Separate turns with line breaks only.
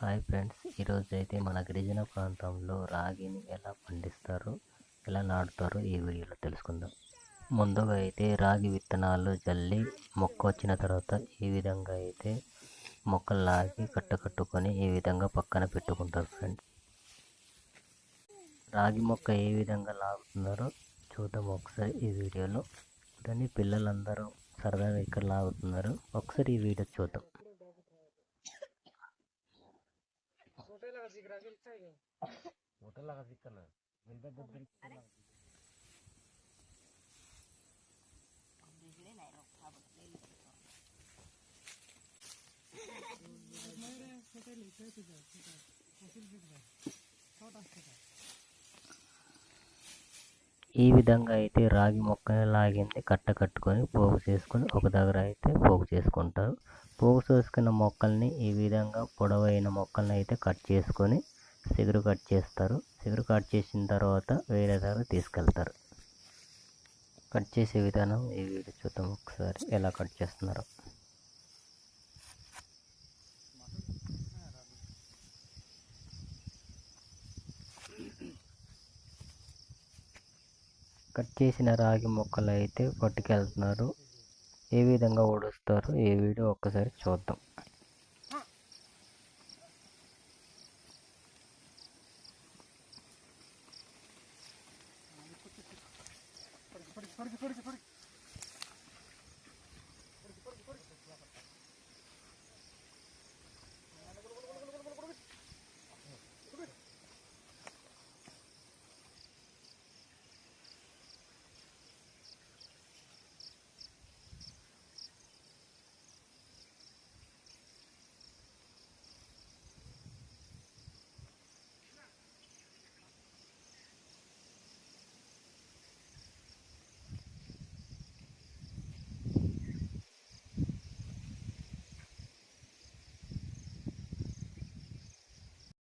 Hi friends, ఈరోజు అయితే మన గిరిజన ప్రాంతంలో రాగిని ఎలా పండిస్తారో, ఎలా నాటుతారో ఈ వీడియోలో తెలుసుకుందాం. ముందుగా అయితే రాగి విత్తనాలు జల్లి మొక్క వచ్చిన తర్వాత ఈ విధంగా అయితే మొక్కలు లాగి కట్టుకొని ఈ విధంగా పక్కన పెట్టుకుంటారు ఫ్రెండ్స్. రాగి మొక్క ఏ విధంగా లాగుతున్నారో చూద్దాం ఒకసారి ఈ వీడియోలో. దాన్ని పిల్లలందరూ సరదాగా ఇక్కడ లాగుతున్నారు, ఒకసారి ఈ వీడియో చూద్దాం. ఈ విధంగా అయితే రాగి మొక్కని లాగింది కట్టుకొని పోగు చేసుకొని ఒక దగ్గర అయితే పోగు చేసుకుంటారు. పోగు చేసుకున్న మొక్కల్ని ఈ విధంగా పొడవైన మొక్కల్ని అయితే కట్ చేసుకొని సిగురు కట్ చేస్తారు. సిగురు కట్ చేసిన తర్వాత వేరే దగ్గర తీసుకెళ్తారు. కట్ చేసే విధానం ఈ వీడియో చూద్దాం ఒకసారి ఎలా కట్ చేస్తున్నారో. కట్ చేసిన రాగి మొక్కలు అయితే పట్టుకెళ్తున్నారు. ఏ విధంగా ఊడుస్తారో ఈ వీడియో ఒక్కసారి చూద్దాం.